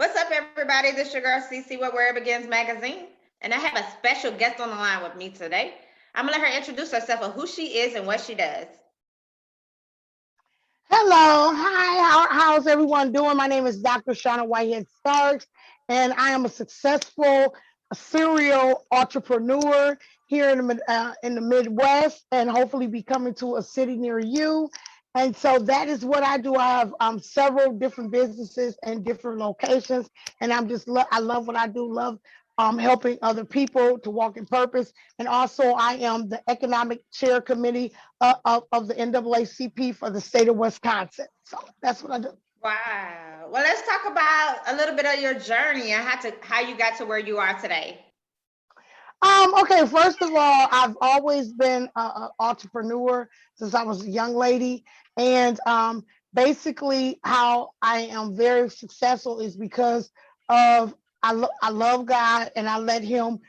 What's up, everybody? This is your girl CC with Where It Begins magazine, and I have a special guest on the line with me today. I'm gonna let her introduce herself of who she is and what she does. Hello, hi, how's everyone doing? My name is Dr. Shauna Whitehead Starks, and I am a successful serial entrepreneur here in the Midwest, and hopefully be coming to a city near you. And so that is what I do. I have several different businesses and different locations, and I love what I do. Love helping other people to walk in purpose, and also I am the economic chair committee of the NAACP for the state of Wisconsin. So that's what I do. Wow. Well, let's talk about a little bit of your journey and how you got to where you are today. Okay, first of all, I've always been an entrepreneur since I was a young lady. And basically, how I am very successful is because of I love God and I let Him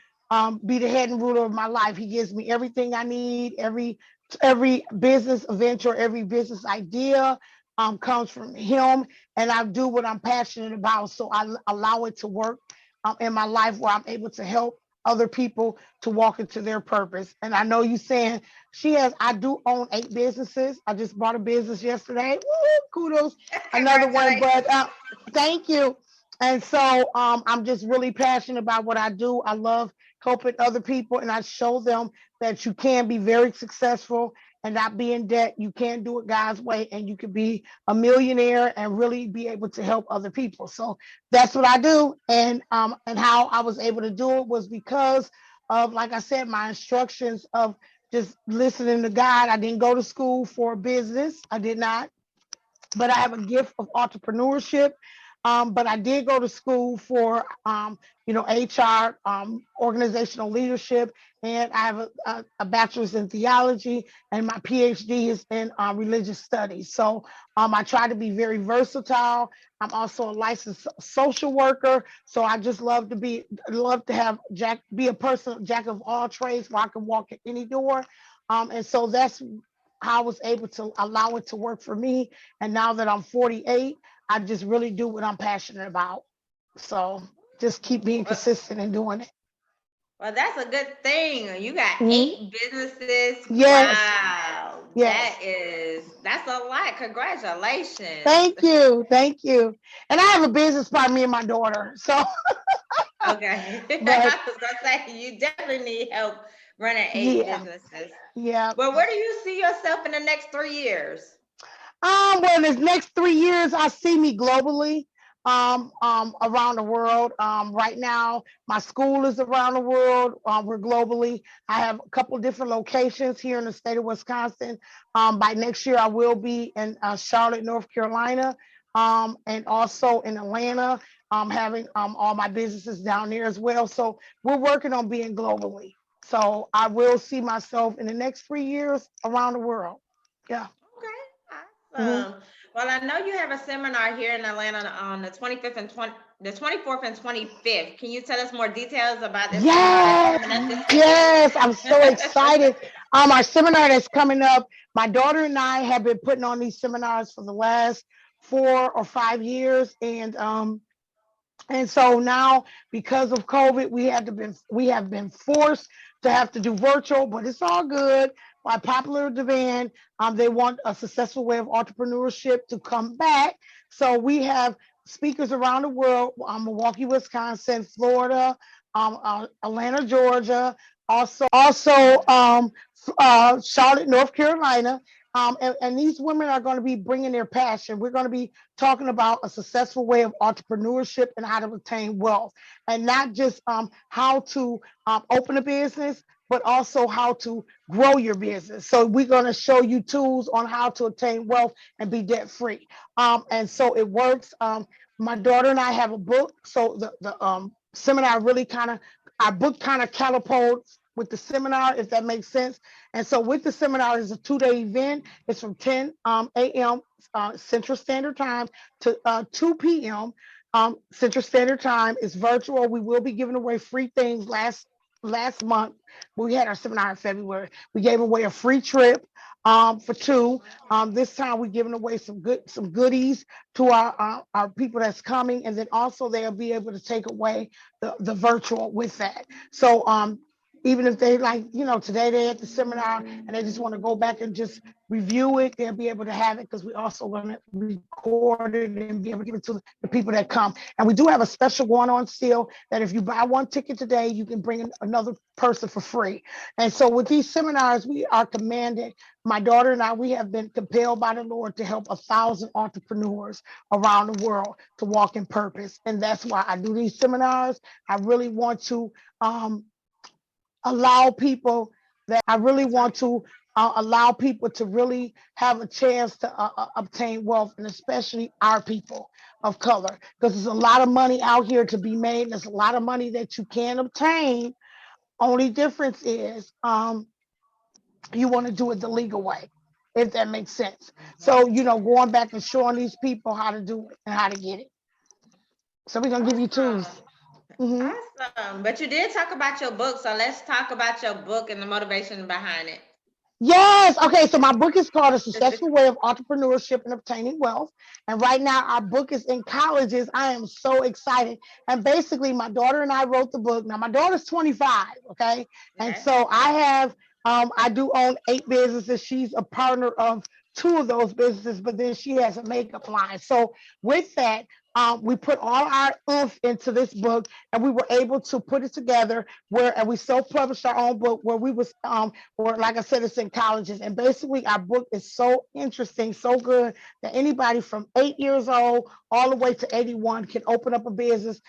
be the head and ruler of my life. He gives me everything I need, every business venture, every business idea comes from Him. And I do what I'm passionate about. So I allow it to work in my life where I'm able to help other people to walk into their purpose. And I know you saying I do own 8 businesses. I just bought a business yesterday. Woo, kudos, another one, but Congratulations. thank you. And so I'm just really passionate about what I do. I love helping other people, and I show them that you can be very successful and not be in debt. You can do it God's way, and you can be a millionaire and really be able to help other people. So that's what I do. And how I was able to do it was because of, like I said, my instructions of just listening to God. I didn't go to school for business. I did not, but I have a gift of entrepreneurship. But I did go to school for, HR, organizational leadership, and I have a bachelor's in theology, and my PhD is in religious studies. So I try to be very versatile. I'm also a licensed social worker, so I just love to have be a person jack of all trades where I can walk in any door. And so that's how I was able to allow it to work for me. And now that I'm 48, I just really do what I'm passionate about. So just keep being Well, consistent and doing it. well, that's a good thing. You got Mhm. 8 businesses. Yes, Wow. yes. That's a lot. Congratulations. Thank you. Thank you. And I have a business partner, me and my daughter. So, Okay. but I was gonna say you definitely need help running eight yeah, businesses. yeah. Well, where do you see yourself in the next 3 years? Well, in the next 3 years, I see me globally, around the world. Right now, my school is around the world. We're globally. I have a couple of different locations here in the state of Wisconsin. By next year, I will be in Charlotte, North Carolina, and also in Atlanta. Having all my businesses down there as well. So we're working on being globally. So I will see myself in the next 3 years around the world. Yeah. Okay, Mhm. awesome. Well, I know you have a seminar here in Atlanta on the 24th and 25th. Can you tell us more details about this seminar that's Yes, coming up this weekend? yes, I'm so excited. Our seminar that's coming up, my daughter and I have been putting on these seminars for the last 4 or 5 years, and so now, because of COVID, we have been forced to have to do virtual, but it's all good. By popular demand, they want a successful way of entrepreneurship to come back. So we have speakers around the world: Milwaukee, Wisconsin, Florida, Atlanta, Georgia, also Charlotte, North Carolina. And these women are going to be bringing their passion. We're going to be talking about a successful way of entrepreneurship and how to attain wealth, and not just how to open a business, but also how to grow your business. So we're going to show you tools on how to attain wealth and be debt free. And so it works. My daughter and I have a book, so the seminar really our book kind of catapults with the seminar, if that makes sense. And so with the seminar, is a 2-day event. It's from 10 a.m. Central Standard Time to 2 p.m. Central Standard Time. It's virtual. We will be giving away free things. last month, we had our seminar in February. We gave away a free trip for two. This time we're giving away some goodies to our people that's coming, and then also they'll be able to take away the virtual with that. So even if they like, today they at the seminar and they just want to go back and just review it, they'll be able to have it because we also going to record it and be able to give it to the people that come. And we do have a special going on still that if you buy one ticket today, you can bring another person for free. And so with these seminars, we are commanded, my daughter and I, we have been compelled by the Lord to help 1,000 entrepreneurs around the world to walk in purpose. And that's why I do these seminars. I really want to allow people allow people to really have a chance to obtain wealth, and especially our people of color, because there's a lot of money out here to be made. There's a lot of money that you can obtain. Only difference is you want to do it the legal way, if that makes sense. So, going back and showing these people how to do it and how to get it. So we're going to give you tools. Awesome. hmm Awesome. But you did talk about your book, so let's talk about your book and the motivation behind it. Yes. Okay. So my book is called A Successful Way of Entrepreneurship and Obtaining Wealth. And right now our book is in colleges. I am so excited. And basically my daughter and I wrote the book. Now my daughter's 25. Okay. And Okay. so I do own 8 businesses. She's a partner of 2 of those businesses, but then she has a makeup line. So with that, we put all our oomph into this book, and we were able to put it together and we self-published our own book where we was where, like I said, it's in colleges. And basically our book is so interesting, so good that anybody from 8 years old all the way to 81 can open up a business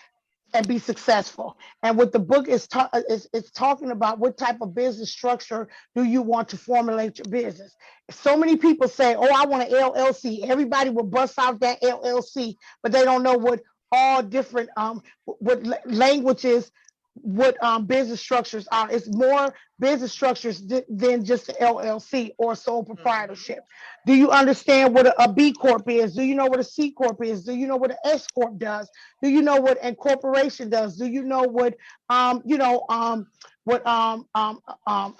and be successful. And what the book is talking about, what type of business structure do you want to formulate your business? So many people say, oh, I want an LLC. Everybody will bust out that LLC, but they don't know what all different what languages, what business structures are. It's more business structures than just the LLC or sole proprietorship. Do you understand what a B Corp is? Do you know what a C Corp is? Do you know what an S Corp does? Do you know what incorporation does? Do you know what a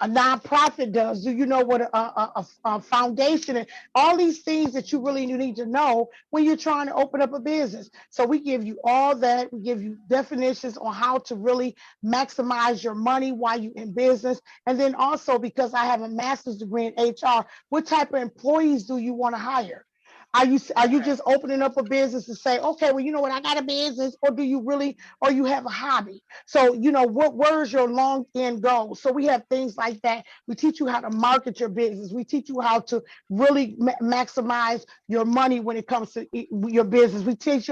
nonprofit does? Do you know what a foundation and all these things that you really need to know when you're trying to open up a business? So we give you all that. We give you definitions on how to really maximize your money while you're in business. And then also, because I have a master's degree in HR, what type of employees do you want to hire? Are you just opening up a business to say, okay, well, you know what, I got a business, or do you really, or you have a hobby? So, where is your long end goal? So we have things like that. We teach you how to market your business. We teach you how to really maximize your money when it comes to your business. We teach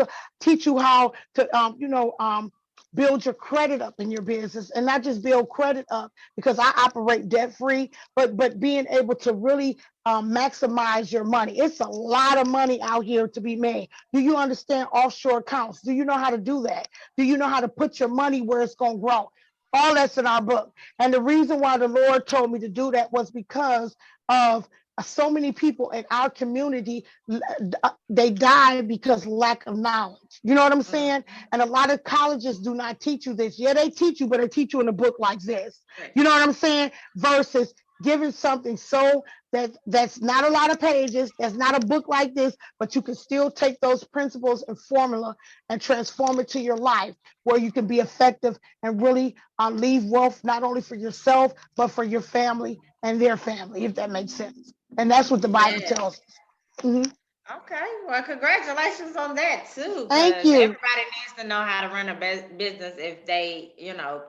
you how to, build your credit up in your business, and not just build credit up because I operate debt free, but being able to really maximize your money. It's a lot of money out here to be made. Do you understand offshore accounts? Do you know how to do that? Do you know how to put your money where it's going to grow? All that's in our book. And the reason why the Lord told me to do that was because of so many people in our community, they die because lack of knowledge. You know what I'm saying? And a lot of colleges do not teach you this. Yeah, they teach you, but they teach you in a book like this. You know what I'm saying? Versus giving something so that's not a lot of pages, that's not a book like this, but you can still take those principles and formula and transform it to your life where you can be effective and really leave wealth not only for yourself, but for your family and their family, if that makes sense. And that's what the Bible Yeah. tells us. Mhm. Okay. Well, congratulations on that too, Thank because you. everybody needs to know how to run a business if they,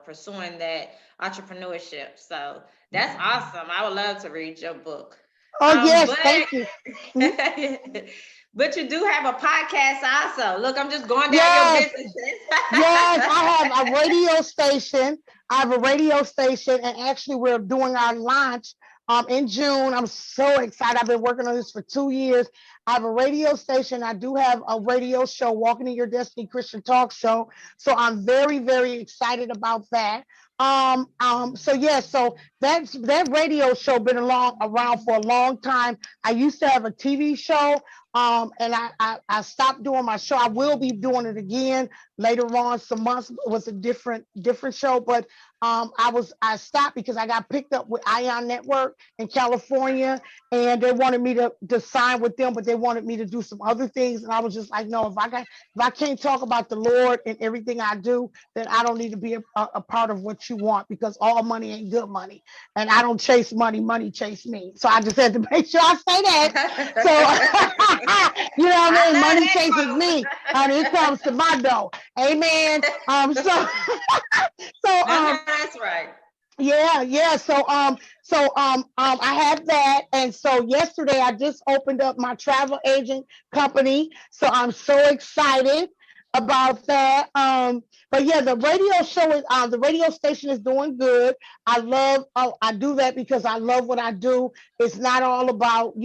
pursuing that entrepreneurship. So that's awesome. I would love to read your book. Oh, yes, But thank you. Mhm. but you do have a podcast also. Look, I'm just going down your Yes, businesses. yes, I have a radio station. I have a radio station, and actually, we're doing our launch in June. I'm so excited. I've been working on this for 2 years. I have a radio station. I do have a radio show, Walking in Your Destiny Christian Talk Show. So I'm very, very excited about that. So yeah, so that radio show been around for a long time. I used to have a TV show, and I stopped doing my show. I will be doing it again later on. Some months it was a different show, but I stopped because I got picked up with Ion Network in California, and they wanted me to sign with them, but they wanted me to do some other things, and I was just like, no, if I can't talk about the Lord and everything I do, then I don't need to be a part of what you want, because all money ain't good money. And I don't chase money, money chase me. So I just had to make sure I say that. So, you know what I mean? Money chases me, and it comes to my door. Amen. That's right. Yeah. I have that, and so yesterday I just opened up my travel agent company. So I'm so excited about that. But yeah, the radio station is doing good. I do that because I love what I do. It's not all about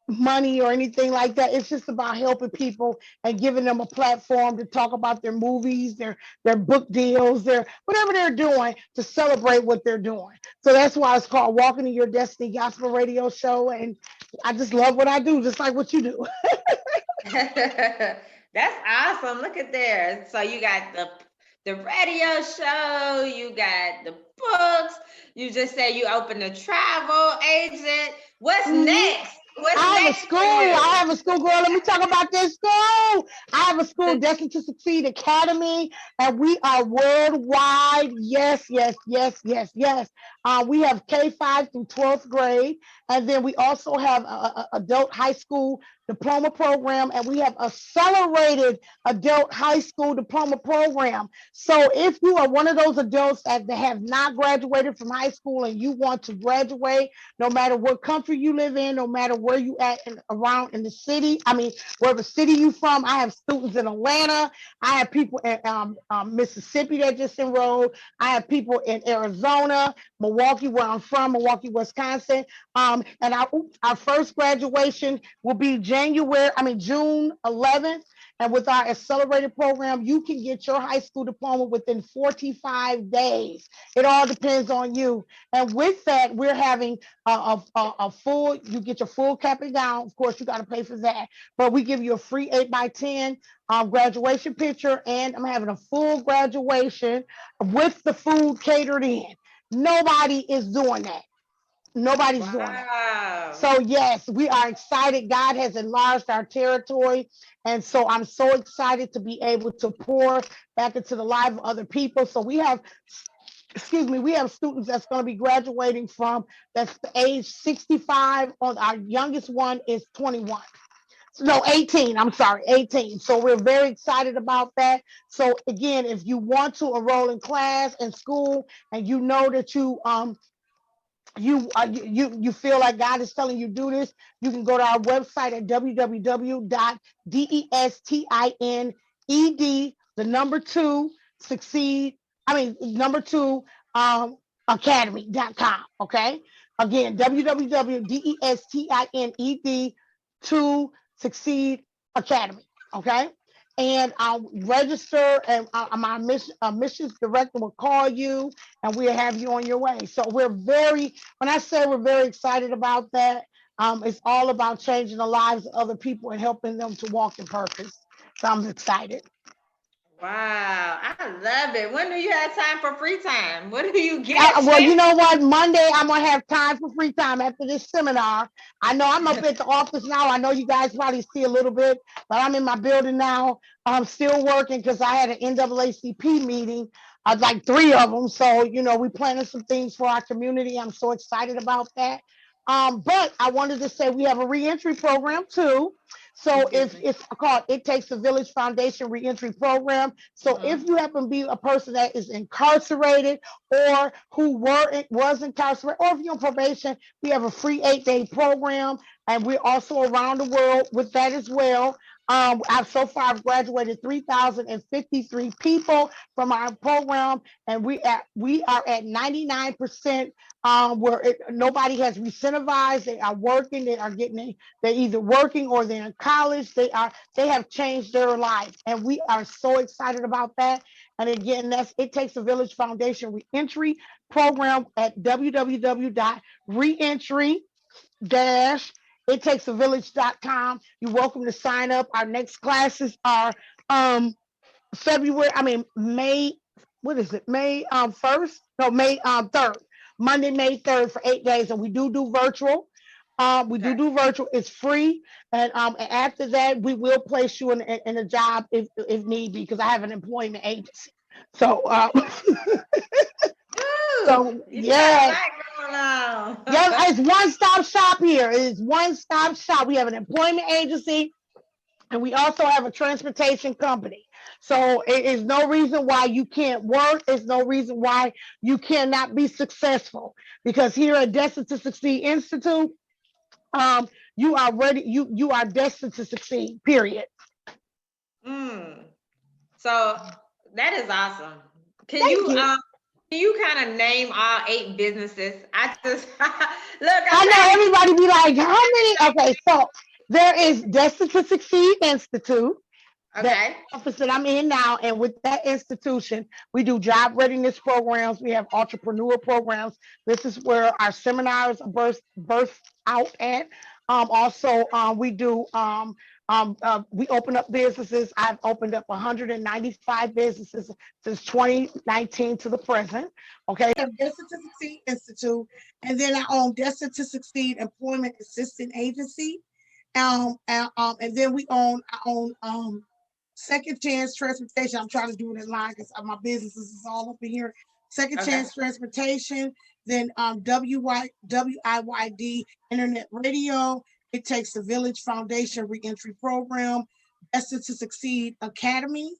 money or anything like that. It's just about helping people and giving them a platform to talk about their movies, their book deals, their whatever they're doing to celebrate what they're doing. So that's why it's called Walking in Your Destiny Gospel Radio Show. And I just love what I do, just like what you do. That's awesome. Look at there. So you got the radio show, you got the books. You just said you opened a travel agent. What's next? What's next for you? I have a school, girl. Let me talk about this school. I have a school, Destined to Succeed Academy, and we are worldwide. Yes. We have K-5 through 12th grade, and then we also have a adult high school diploma program, and we have accelerated adult high school diploma program. So if you are one of those adults that have not graduated from high school and you want to graduate, no matter what country you live in, no matter where you at around in the city, wherever city you from, I have students in Atlanta. I have people in Mississippi that just enrolled. I have people in Arizona, Milwaukee, where I'm from, Milwaukee, Wisconsin. And our first graduation will be June 11th. And with our accelerated program, you can get your high school diploma within 45 days. It all depends on you. And with that, we're having you get your full cap and gown. Of course, you got to pay for that. But we give you a free 8x10 graduation picture. And I'm having a full graduation with the food catered in. Nobody is doing that. Nobody's doing it. So yes, we are excited. God has enlarged our territory. And so I'm so excited to be able to pour back into the life of other people. So we have students that's going to be graduating from that's age 65 on. Our youngest one is 21. No, 18. I'm sorry, 18. So we're very excited about that. So again, if you want to enroll in class in school and you know that you feel like God is telling you do this, you can go to our website at www.destined, the number two, succeed, number two, academy.com. Okay. Again, www.destined to succeed academy. Okay. And I'll register, and my missions director will call you, and we'll have you on your way. So when I say we're very excited about that, it's all about changing the lives of other people and helping them to walk in purpose. So I'm excited. Wow, I love it. When do you have time for free time? What do you get? Well, you know what? Monday, I'm going to have time for free time after this seminar. I know I'm up at the office now. I know you guys probably see a little bit, but I'm in my building now. I'm still working because I had an NAACP meeting, like 3 of them. So, we planning some things for our community. I'm so excited about that. But I wanted to say we have a reentry program too. So it's called It Takes a Village Foundation Reentry Program. So if you happen to be a person that is incarcerated or who was incarcerated, or if you're on probation, we have a free 8-day program. And we're also around the world with that as well. So far I've graduated 3,053 people from our program, and we are at 99%, where nobody has recidivized. They are working. They're either working or they're in college. They have changed their life, and we are so excited about that. And again, that's It Takes a Village Foundation Reentry Program at www.reentry ittakesavillage.com. You're welcome to sign up. Our next classes are May, what is it? May 1st? No, May 3rd. Monday, May 3rd for 8 days. And we do virtual. We do virtual. It's free. And after that, we will place you in a job if need be, because I have an employment agency. So Yeah. Yeah, it's one-stop shop here. It's one-stop shop. We have an employment agency, and we also have a transportation company. So it is no reason why you can't work. There's no reason why you cannot be successful. Because here at Destined to Succeed Institute, you are ready. You are destined to succeed. Period. So that is awesome. Thank you. Can you kind of name all 8 businesses? I just look. I know everybody be like, how many? Okay, so there is Destined to Succeed Institute. Okay. The office that I'm in now, and with that institution, we do job readiness programs. We have entrepreneur programs. This is where our seminars are birthed out at. Also, we do. We open up businesses. I've opened up 195 businesses since 2019 to the present. Okay. I have Destined to Succeed Institute, and then I own Destined to Succeed Employment Assistance Agency. And then I own Second Chance Transportation. I'm trying to do it in line because my businesses is all up in here. Second Chance Transportation, then WIYD Internet Radio, It Takes a Village Foundation Reentry Program, Destined to Succeed Academy.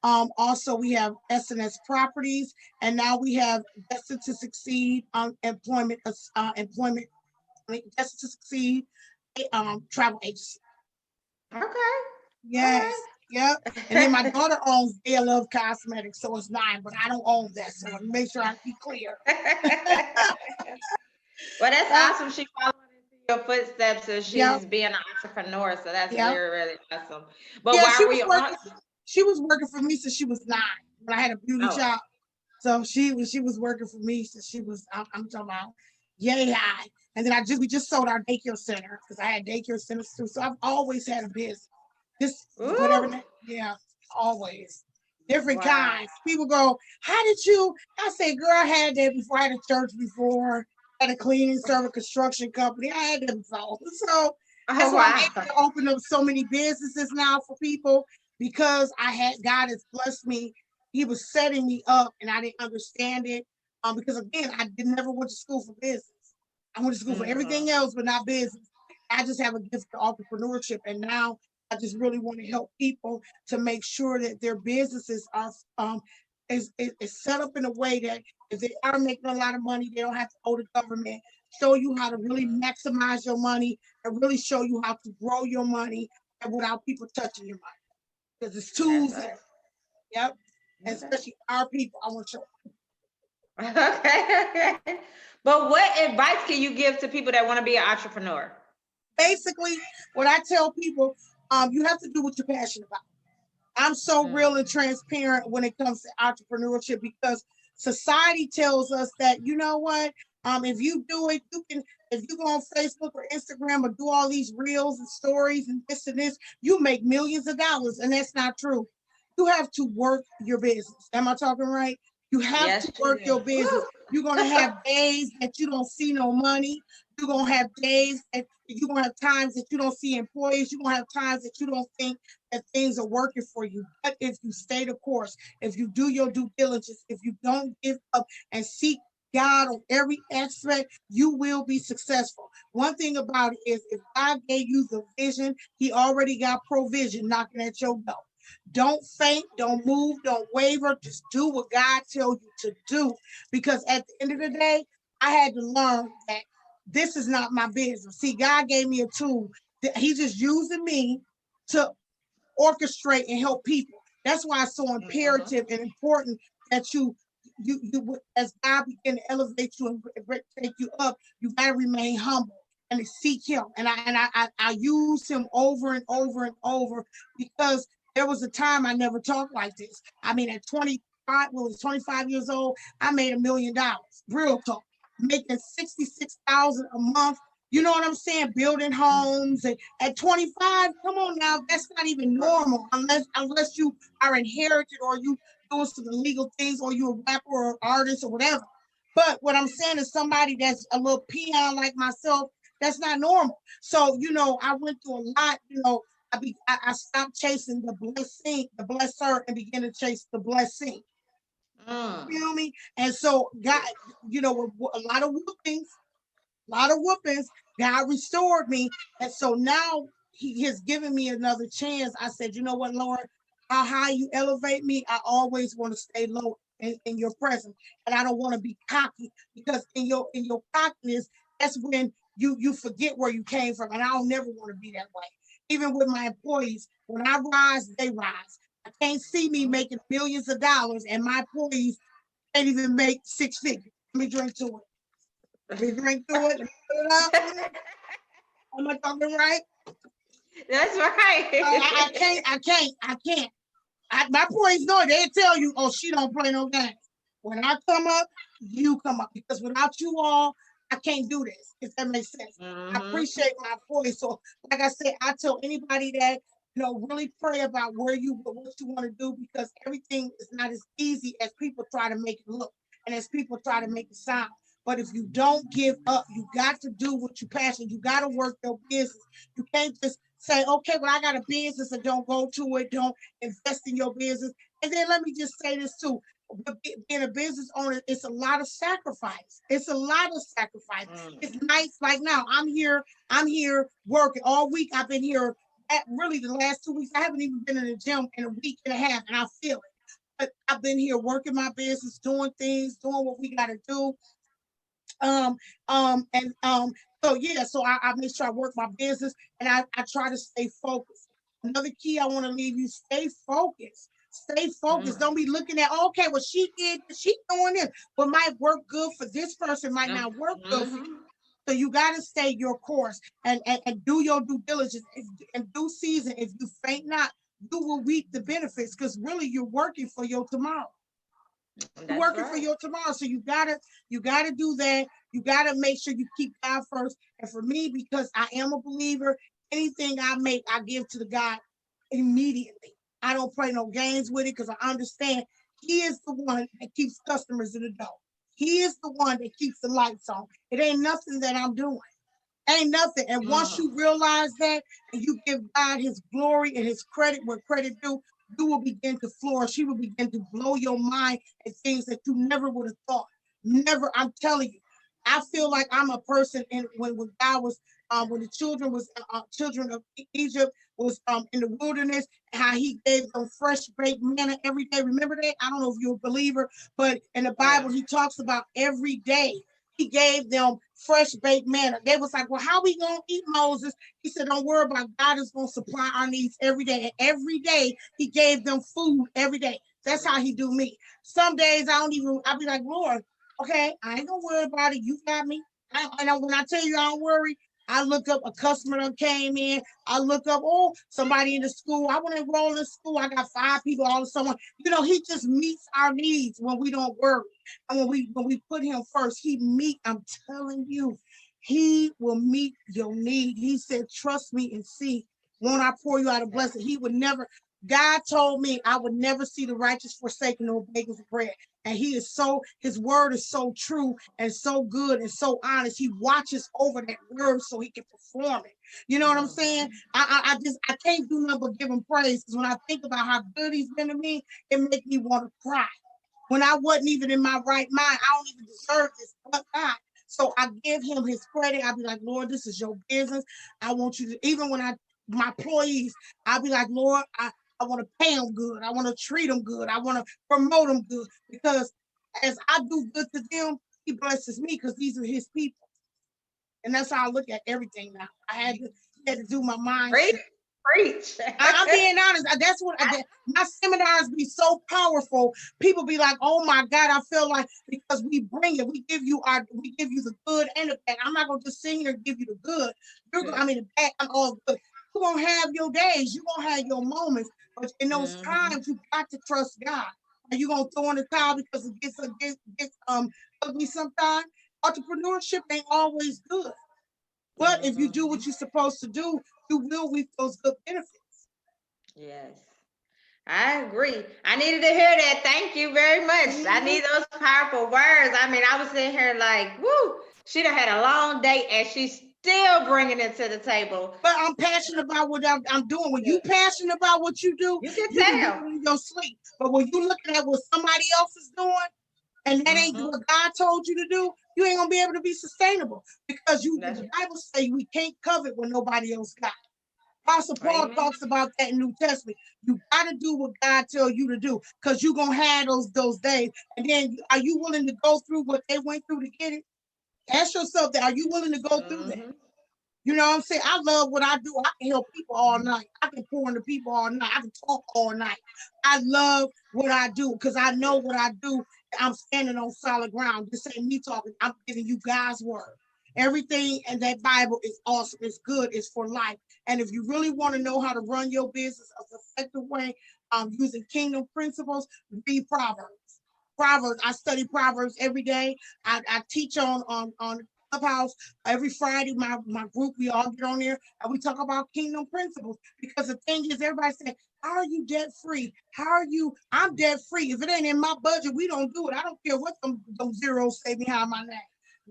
Also, we have SNS Properties, and now we have Destined to Succeed Destined to Succeed Travel Agency. Okay. Yes. Yep. And then my daughter owns Day Love Cosmetics, so it's 9, but I don't own that. So make sure I be clear. Well, that's awesome. She followed into your footsteps, and she's being an entrepreneur. So that's really, really awesome. But she was working for me since she was 9 when I had a beauty shop. So she was working for me since she was. I'm talking about yay high. And then we just sold our daycare center because I had daycare centers too. So I've always had a business. Just whatever, always different kinds. People go, how did you? I say, girl, I had that before. I had a church before, had a cleaning service, construction company. I had them all. So that's why I'm able to open up so many businesses now for people, because God has blessed me. He was setting me up, and I didn't understand it. Because again, I never went to school for business. I went to school for everything else, but not business. I just have a gift for entrepreneurship, and now I just really want to help people to make sure that their businesses are is set up in a way that if they are making a lot of money, they don't have to owe the government. Show you how to really maximize your money and really show you how to grow your money and without people touching your money. Because it's tools. Yep. And especially our people, I want to show. Okay. But what advice can you give to people that want to be an entrepreneur? Basically, what I tell people, you have to do what you're passionate about. I'm so real and transparent when it comes to entrepreneurship, because society tells us that, you know what, if you do it, if you go on Facebook or Instagram or do all these reels and stories and this, you make millions of dollars. And that's not true. You have to work your business. Am I talking right? You have to work your business. You're going to have days that you don't see no money. You're going to have days that you're going to have times that you don't see employees. You're going to have times that you don't think that things are working for you. But if you stay the course, if you do your due diligence, if you don't give up and seek God on every aspect, you will be successful. One thing about it is, if God gave you the vision, he already got provision knocking at your door. Don't faint, don't move, don't waver. Just do what God tells you to do. Because at the end of the day, I had to learn that this is not my business. See, God gave me a tool. He's just using me to orchestrate and help people. That's why it's so imperative and important that you as God begin to elevate you and take you up, you got to remain humble and seek Him. And I use Him over and over and over, because there was a time I never talked like this. I mean, at 25 years old, I made $1 million. Real talk, making 66,000 a month. You know what I'm saying? Building homes. And at 25, come on now, that's not even normal unless you are inherited or you doing some illegal things, or you're a rapper or an artist or whatever. But what I'm saying is somebody that's a little peon like myself, that's not normal. So, I went through a lot. I stopped chasing the blessing, the blesser, and began to chase the blessing. You feel me? And so God, a lot of whoopings, God restored me. And so now He has given me another chance. I said, you know what, Lord, how high you elevate me, I always want to stay low in your presence. And I don't want to be cocky, because in your cockiness, that's when you forget where you came from. And I don't never want to be that way. Even with my employees, when I rise, they rise. I can't see me making millions of dollars and my employees can't even make 6 figures. Let me drink to it. Let me drink to it. Let me put it up. Am I talking right? That's right. I can't. My employees know it. They tell you, oh, she don't play no games. When I come up, you come up, because without you all, I can't do this, if that makes sense. I appreciate my employees. So, like I said, I tell anybody that, really pray about what you want to do, because everything is not as easy as people try to make it look and as people try to make it sound. But if you don't give up, you got to do what you're passionate. You got to work your business. You can't just say, okay, well, I got a business, and don't go to it. Don't invest in your business. And then let me just say this too. Being a business owner, it's a lot of sacrifice. It's a lot of sacrifice. It's nice. Like now, I'm here working all week. I've been here really the last 2 weeks. I haven't even been in the gym in a week and a half, and I feel it. But I've been here working my business, doing things, doing what we got to do. So I make sure I work my business, and I try to stay focused. Another key I want to leave you: stay focused. Stay focused. Don't be looking at, okay, well, she doing this. What might work good for this person might not work good for you. So you got to stay your course and do your due diligence. In due season, if you faint not, you will reap the benefits, because really you're working for your tomorrow. You're working for your tomorrow. So you gotta do that. You gotta make sure you keep God first. And for me, because I am a believer, anything I make, I give to the God immediately. I don't play no games with it, because I understand He is the one that keeps customers in the door. He is the one that keeps the lights on. It ain't nothing that I'm doing. Ain't nothing. And once you realize that, and you give God His glory and His credit where credit due, you will begin to flourish. He will begin to blow your mind at things that you never would have thought. Never. I'm telling you. I feel like I'm a person, and when God was, when the children of Egypt was in the wilderness, how He gave them fresh baked manna every day. Remember that? I don't know if you're a believer, but in the Bible, He talks about every day He gave them fresh baked manna. They was like, well, how we gonna eat, Moses? He said, don't worry about it. God is gonna supply our needs every day. And every day He gave them food every day. That's how He do me. Some days I'll be like, Lord, okay, I ain't gonna worry about it. You got me. When I tell you I don't worry, I look up a customer that came in. I look up, oh, somebody in the school. I want to enroll in school. I got 5 people, all of someone. He just meets our needs when we don't worry. And when we put Him first, I'm telling you, He will meet your need. He said, trust me and see. Won't I pour you out a blessing? He would never. God told me I would never see the righteous forsaken or begging for bread. And His word is so true and so good and so honest. He watches over that word so He can perform it. You know what I'm saying? I can't do nothing but give Him praise, because when I think about how good He's been to me, it makes me want to cry. When I wasn't even in my right mind, I don't even deserve this, but God. So I give Him His credit. I'll be like, Lord, this is your business. I want you to, even when my employees, I'll be like, Lord, I want to pay them good. I want to treat them good. I want to promote them good, because as I do good to them, He blesses me, because these are His people. And that's how I look at everything now. I had to do my mindset. Preach. I'm being honest. That's what my seminars be so powerful. People be like, "Oh my God!" I feel like because we bring it, we give you the good and the bad. I'm not gonna just sit here and give you the good. The bad. I'm all good. You're gonna have your days. You're gonna have your moments. But in those times, you got to trust God. Are you gonna throw in the towel because it gets ugly sometimes? Entrepreneurship ain't always good. But if you do what you're supposed to do, you will reap those good benefits. Yes, I agree. I needed to hear that. Thank you very much. I need those powerful words. I mean, I was sitting here like, woo, she done had a long day and she's still bringing it to the table. But I'm passionate about what I'm doing. When you passionate about what you do, You can you can tell. do it in your sleep. But when you looking at what somebody else is doing, and that ain't what God told you to do, you ain't gonna be able to be sustainable because the Bible say we can't covet what nobody else got. Apostle Paul talks about that in New Testament. You gotta do what God tells you to do because you're gonna have those days. And then are you willing to go through what they went through to get it? Ask yourself that, are you willing to go through that? You know what I'm saying? I love what I do. I can help people all night. I can pour into people all night. I can talk all night. I love what I do because I know what I do. I'm standing on solid ground. This ain't me talking. I'm giving you God's word. Everything in that Bible is awesome. It's good. It's for life. And if you really want to know how to run your business an effective way, using kingdom principles, read Proverbs. Proverbs. I study Proverbs every day. I teach on Clubhouse every Friday. My group, we all get on there and we talk about kingdom principles. Because the thing is, everybody say, "How are you debt free? How are you?" I'm debt free. If it ain't in my budget, we don't do it. I don't care what them zeros say behind my name.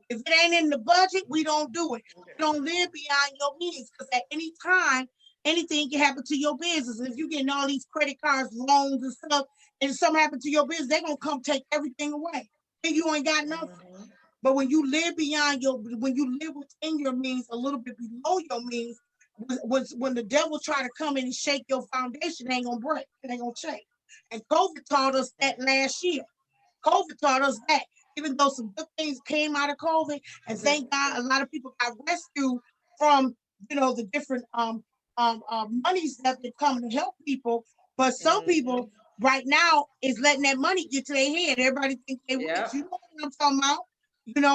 If it ain't in the budget, we don't do it. You don't live beyond your means because at any time, anything can happen to your business. If you're getting all these credit cards, loans, and stuff, and something happen to your business, they're gonna come take everything away. And you ain't got nothing. But when you live when you live within your means, a little bit below your means, when the devil try to come in and shake your foundation, it ain't gonna break, it ain't gonna shake. And COVID taught us that last year. COVID taught us that, even though some good things came out of COVID, and thank God a lot of people got rescued from the different monies that been coming to help people. But some people right now is letting that money get to their head. Everybody thinks they rich. You know what I'm talking about?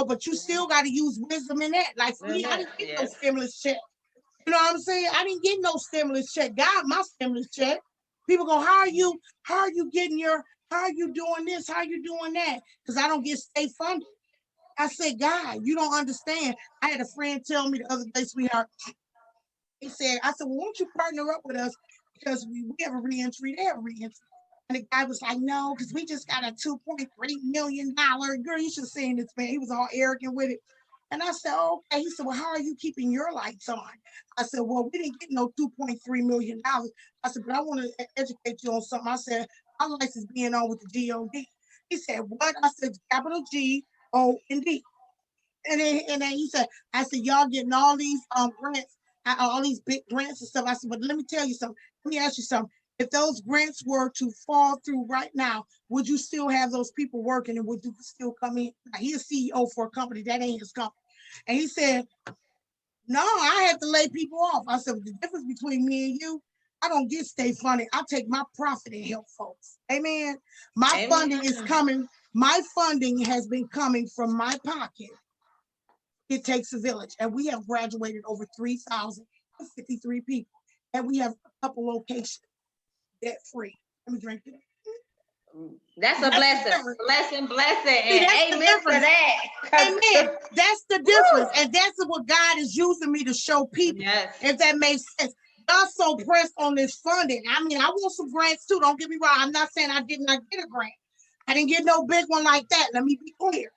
But you still got to use wisdom in that. Like for me, I didn't get no stimulus check. You know what I'm saying? I didn't get no stimulus check. God, my stimulus check. People go, how are you doing this? How are you doing that? Because I don't get state funded. I said, God, you don't understand. I had a friend tell me the other day, sweetheart. I said, well, won't you partner up with us? Because we have a reentry, they have a reentry. And the guy was like, no, because we just got a $2.3 million. Girl, you should have seen this man. He was all arrogant with it. And I said, oh, okay. He said, well, how are you keeping your lights on? I said, well, we didn't get no $2.3 million. I said, but I want to educate you on something. I said, my lights is being on with the DOD. He said, what? I said, capital GOD. And then he said, I said, y'all getting all these grants, all these big grants and stuff. I said, but let me tell you something. Let me ask you something. If those grants were to fall through right now, would you still have those people working and would you still come in? He's a CEO for a company, that ain't his company. And he said, no, I had to lay people off. I said, the difference between me and you, I don't get state funding. I take my profit and help folks. Amen. My funding is coming. My funding has been coming from my pocket. It takes a village. And we have graduated over 3,053 people. And we have a couple locations debt free. Let me drink it. That's a blessing. And amen for that. Amen. That's the difference. And that's what God is using me to show people. Yes. If that makes sense. God so pressed on this funding. I mean, I want some grants too. Don't get me wrong. I'm not saying I did not get a grant. I didn't get no big one like that. Let me be clear.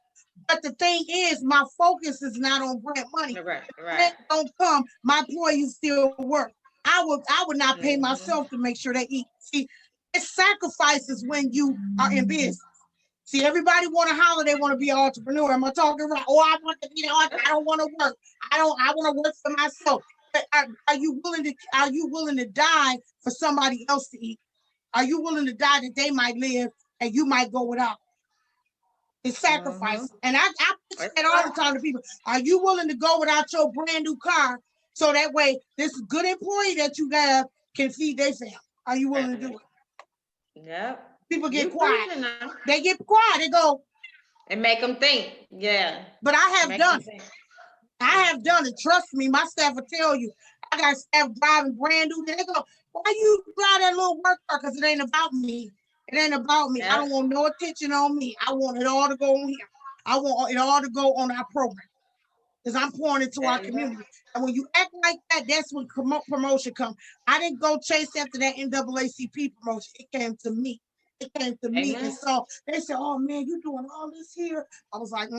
But the thing is, my focus is not on grant money. Right. Grant don't come. My employees still work. I would not pay myself to make sure they eat. See, it's sacrifices when you are in business. See, everybody want to holler, they want to be an entrepreneur. Am I talking right? Oh, I want to be an entrepreneur. I don't want to work. I want to work for myself. But are you willing to die for somebody else to eat? Are you willing to die that they might live and you might go without? It's sacrifice. And I say that all the time to people. Are you willing to go without your brand new car? So that way, this good employee that you have can feed their family. Are you willing to do it? Yep. People get You quiet. preaching now. They get quiet. They go, And make them think. Yeah. but I have Make done them it. think. I have done it. Trust me, my staff will tell you. I got staff driving brand new. They go, why you drive that little work car? Because it ain't about me. It ain't about me. I Yeah. don't want no attention on me. I want it all to go on here. I want it all to go on our program. Because I'm pouring into our There you go. community. And when you act like that, that's when promotion comes. I didn't go chase after that NAACP promotion. It came to me. It came to me. And Amen. so they said, oh man, you doing all this here. I was like,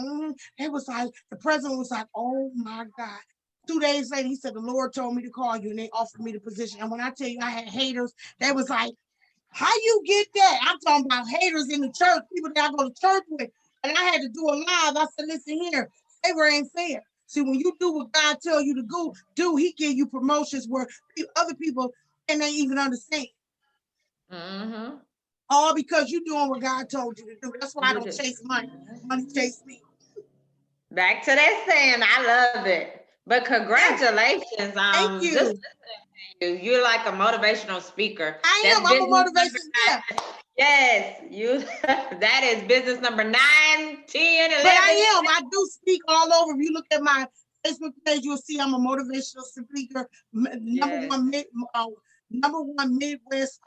It was like, the president was like, oh my God. 2 days later, he said, the Lord told me to call you and they offered me the position. And when I tell you I had haters, they was like, how you get that? I'm talking about haters in the church, people that I go to church with. And I had to do a live. I said, listen here, favor ain't fair. See, when you do what God tell you to do, he give you promotions where other people and they even understand. Mm-hmm. All because you doing what God told you to do. That's why I You don't did. chase money. Money chase me. Back to that saying, I love it. But congratulations. Thank you. Just listening to you. You're like a motivational speaker. I That's am. I'm a business number motivation. Yeah. 9. Yes, you. That is business number 9, 10, 11. But I am. I do speak all over. If you look at my Facebook page, you'll see I'm a motivational speaker. Yes. Number one Midwest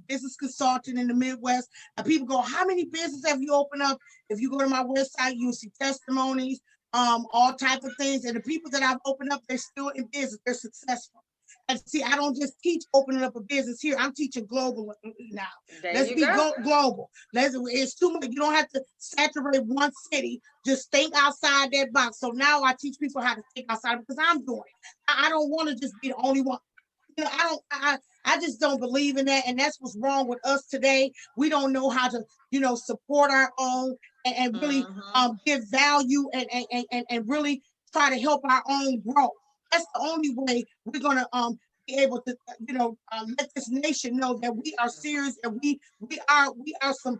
business consultant in the Midwest. And people go, how many businesses have you opened up? If you go to my website, you'll see testimonies, all type of things. And the people that I've opened up, they're still in business. They're successful. And see, I don't just teach opening up a business here. I'm teaching global now. Let's be global. It's too much. You don't have to saturate one city. Just think outside that box. So now I teach people how to think outside because I'm doing it. I don't want to just be the only one. You know, I just don't believe in that. And that's what's wrong with us today. We don't know how to, support our own and really give value and really try to help our own growth. That's the only way we're gonna be able to, let this nation know that we are serious and we are some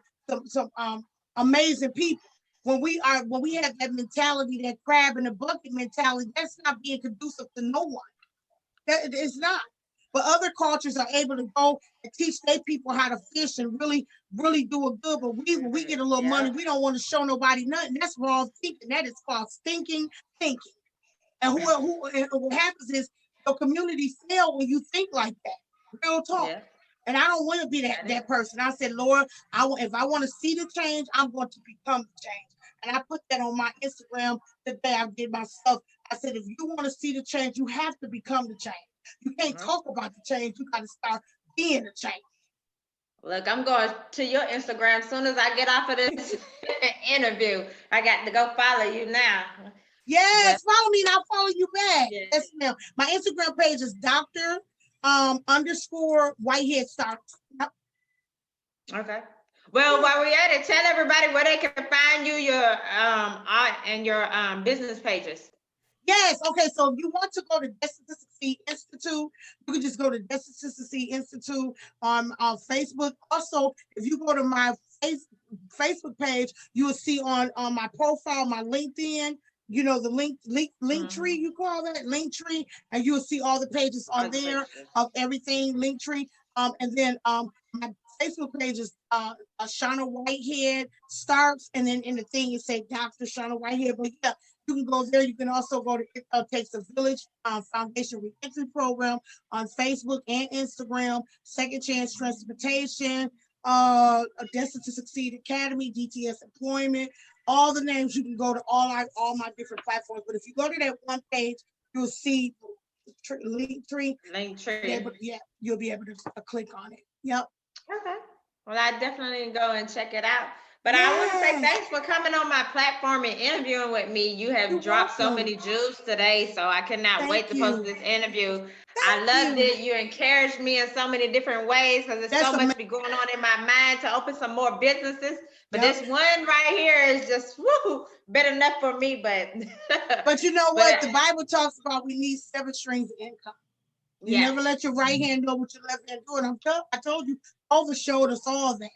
amazing people. When we have that mentality, that crab in the bucket mentality, that's not being conducive to no one. That it's not. But other cultures are able to go and teach their people how to fish and really, really do it good. But when we get a little money, we don't want to show nobody nothing. That's wrong thinking. That is called stinking thinking. And what happens is your community fail when you think like that. Real talk. Yeah. And I don't want to be that person. I said, Lord, if I want to see the change, I'm going to become the change. And I put that on my Instagram the day I did my stuff. I said, if you want to see the change, you have to become the change. You can't talk about the change. You got to start being the change. Look, I'm going to your Instagram as soon as I get off of this interview. I got to go follow you now. Yes, follow me and I'll follow you back. Yes, ma'am. My Instagram page is Dr. _ Whitehead Starks. Yep. Okay. Well, while we're at it, tell everybody where they can find you, your art and your business pages. Yes. Okay. So if you want to go to Destined to Succeed Institute, you can just go to Destined to Succeed Institute on Facebook. Also, if you go to my Facebook page, you will see on my profile, my LinkedIn, the link tree, you call that link tree, and you will see all the pages on there of everything, link tree. And then my Facebook page is Shauna Whitehead Starks, and then in the thing you say Dr. Shauna Whitehead. But yeah, you can go there. You can also go to It Takes a Village Foundation Reentry Program on Facebook and Instagram, Second Chance Transportation, Destined to Succeed Academy, DTS Employment, all the names. You can go to all my different platforms. But if you go to that one page, you'll see link tree. You'll be able to click on it. Yep. Okay. Well, I definitely go and check it out. But I want to say thanks for coming on my platform and interviewing with me. You have dropped so many jewels today, so I cannot wait to post this interview. I loved it. You encouraged me in so many different ways because there's so much be going on in my mind to open some more businesses. But this one right here is just been enough for me. But you know what? The Bible talks about we need 7 streams of income. You never let your right hand know what your left hand doing. I told you, COVID showed us all that.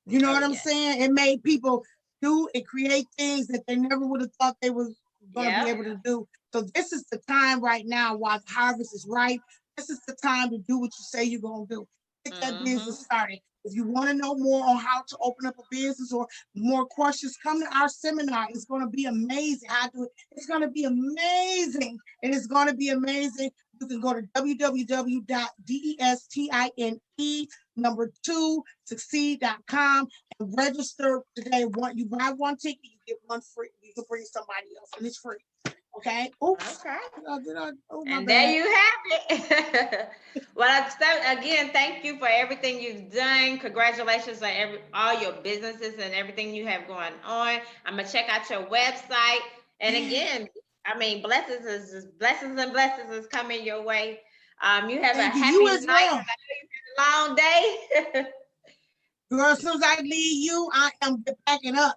You know what I'm saying? It made people do and create things that they never would have thought they was going to be able to do. So this is the time right now while the harvest is ripe this is the time to do what you say you're gonna do. Get that business Mhm. started. If you want to know more on how to open up a business or more questions, come to our seminar. It's going to be amazing. How to do it. It's going to be amazing. And it's going to be amazing. You can go to www.destine2succeed.com and register today. You buy one ticket, you get one free. You can bring somebody else, and it's free. Okay. Oops. Okay. Oh, my And there bad. you have it. Well, again, thank you for everything you've done. Congratulations on all your businesses and everything you have going on. I'm gonna check out your website. And again, I mean, blessings and blessings is coming your way. You have a Thank you. happy You night. as well. Long day. Girl, as soon as I leave you, I am backing up.